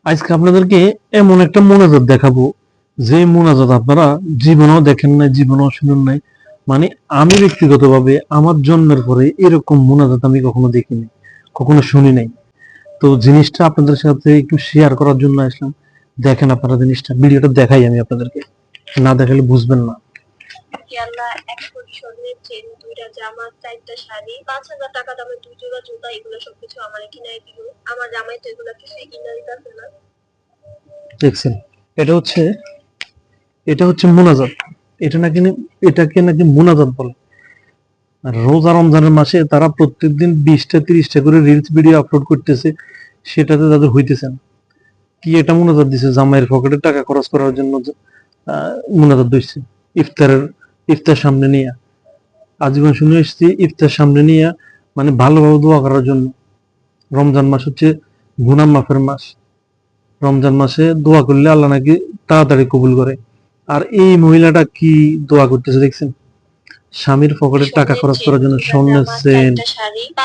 আজকে আপনাদেরকে এমন একটা মোনাজাত দেখাবো, যে মোনাজাত আপনারা জীবনেও দেখেন নাই, জীবনেও শুনেন নাই। মানে আমি ব্যক্তিগতভাবে আমার জন্মের পরে এরকম মোনাজাত আমি কখনো দেখিনি, কখনো শুনি নাই। তো জিনিসটা আপনাদের সাথে একটু শেয়ার করার জন্য আসলাম। দেখেন আপনারা জিনিসটা, ভিডিওটা দেখাই আমি আপনাদেরকে, না দেখালে বুঝবেন না। আল্লাহ ১ কোটি স্বর্ণের চেন, ২টা জামা, ৪টা শাড়ি, ৫,০০০ টাকা দামের ২ জোড়া জুতা, এগুলো সবকিছু আমারে কিনাই দিল। আমার জামাই তো এগুলো কিছুই কিনা দিতেছে না। দেখছেন, এটা হচ্ছে এটা হচ্ছে মোনাজাত। এটাকে নাকি মোনাজাত বলে। আর রোজা রমজানের মাসে তারা প্রত্যেকদিন ২০টা ৩০টা করে রিলস ভিডিও আপলোড করতেছে, সেটাতে তাদের হইতেছে না। কি এটা মোনাজাত দিছে, জামাইয়ের পকেটে টাকা খরচ করার জন্য মোনাজাত দিচ্ছে। ইফতার সামনে নিয়ে আজীবন শুনে এসেছি, ইফতার সামনে নিয়ে মানে ভালোভাবে দোয়া করার জন্য। রমজান মাস হচ্ছে গুনাহ মাফের মাস। রমজান মাসে দোয়া করলে আল্লাহ নাকি তাড়াতাড়ি কবুল করে। আর এই মহিলাটা কি দোয়া করতেছে দেখছেন, স্বামীর পকেটে টাকা খরচ করার জন্য স্বর্ণের চেন,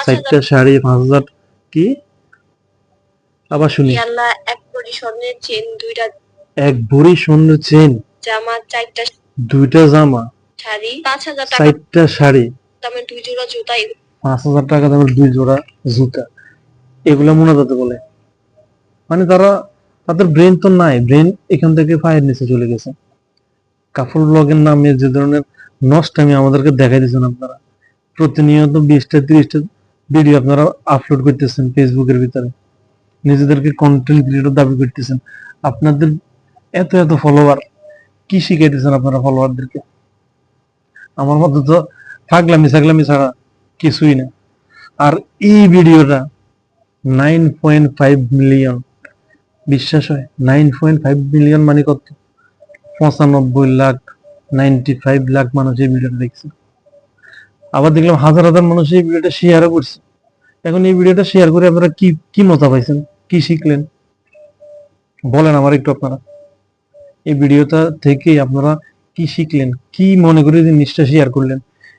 ৪টা শাড়ি, ৫,০০০। কি আবার শুনি, আল্লাহ ১ কোটি স্বর্ণের চেন, ২টা ১ ভরি স্বর্ণের চেন, জামা, ৪টা ২টা জামা, শাড়ি, ৫,০০০ টাকা ৪টা শাড়ি, দামের ২ জোড়া জুতা, ৫,০০০ টাকা দামের ২ জোড়া জুতা, এগুলা মোনাজাতে বলে। মানে তাদের ব্রেন তো নাই, ব্রেন এখান থেকে পায়ের নিচে চলে গেছে। কাপড় ব্লগের নামে যে ধরনের নষ্টামি আমাদেরকে দেখাই দিচ্ছেন আপনারা, প্রতিনিয়ত ২০টা ৩০টা ভিডিও আপনারা আপলোড করতেছেন ফেসবুকের ভিতরে, নিজেদেরকে কন্টেন্ট ক্রিয়েটর দাবি করতেছেন। আপনাদের এত এত ফলোয়ার, কি শিখাইতেছেন আপনারা ফলোয়ারদেরকে? আমার মতো তো পাগলামি ছাগলামি ছাড়া কিছুই না। আর এই ভিডিওটা 9.5 মিলিয়ন, বিশ্বাস হয়? 9.5 মিলিয়ন মানে কত? ৯৫ লাখ, 95 লাখ মানুষ এই ভিডিওটা দেখছে। আবার দেখলাম হাজার হাজার মানুষ এই ভিডিওটা শেয়ারও করছে। এখন এই ভিডিওটা শেয়ার করে আপনারা কি কি মজা পাইছেন, কি শিখলেন বলেন আমার একটু। আপনারা এই ভিডিওটা থেকে আপনারা কি শিখলেন, কি মনে করে জিনিসটা শেয়ার করলেন?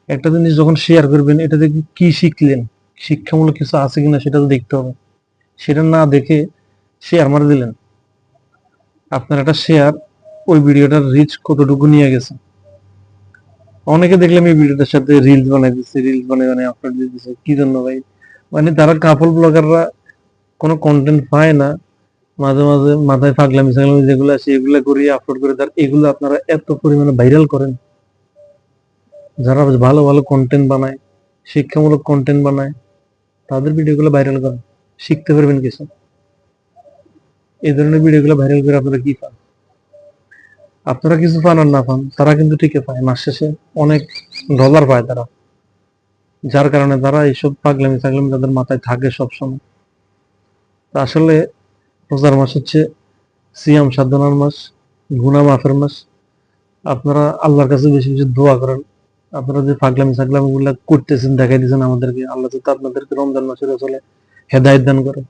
একটা জিনিস যখন শেয়ার করবেন, এটা থেকে কি শিখলেন, শিক্ষামূলক কিছু আছে কিনা সেটা তো দেখতে হবে। সেটা না দেখে শেয়ার মারে দিলেন। আপনার একটা শেয়ার ওই ভিডিওটার রিচ কতটুকু নিয়ে গেছে। অনেকে দেখলাম এই ভিডিওটার সাথে রিলস বানাই দিচ্ছে, রিলস বানাই আপলোড দিয়ে দিচ্ছে। কি জন্য ভাই? মানে তারা কাপল ব্লগাররা কোনো কন্টেন্ট পায় না, মাঝে মাঝে মাথায় পাগলামি ছাগলামি যেগুলো আছে এগুলো করিয়ে আপলোড করে তার, এগুলো আপনারা এত পরিমাণে ভাইরাল করেন। যারা ভালো ভালো কন্টেন্ট বানায়, শিক্ষামূলক কন্টেন্ট বানায়, তাদের ভিডিওগুলো ভাইরাল করেন, শিখতে পারবেন কিছু। এই ধরনের ভিডিওগুলো ভাইরাল করে আপনারা কি পান? আপনারা কিছু পান আর না পান, তারা কিন্তু ঠিকই পায়, মাস শেষে অনেক ডলার পায় তারা। যার কারণে তারা এইসব পাগলামি ছাগলামি তাদের মাথায় থাকে সবসময়। আসলে রোজার মাস হচ্ছে সিয়াম সাধনার মাস, গুনাহ মাফের মাস। আপনারা আল্লাহর কাছে বেশি বেশি দোয়া করেন। আপনারা যে পাগলামি ছাগলামি গুলা করতেছেন, দেখাই দিচ্ছেন আমাদেরকে, আল্লাহ যাতে আপনাদেরকে রমজান মাসের আসলে হেদায়েত দান করে।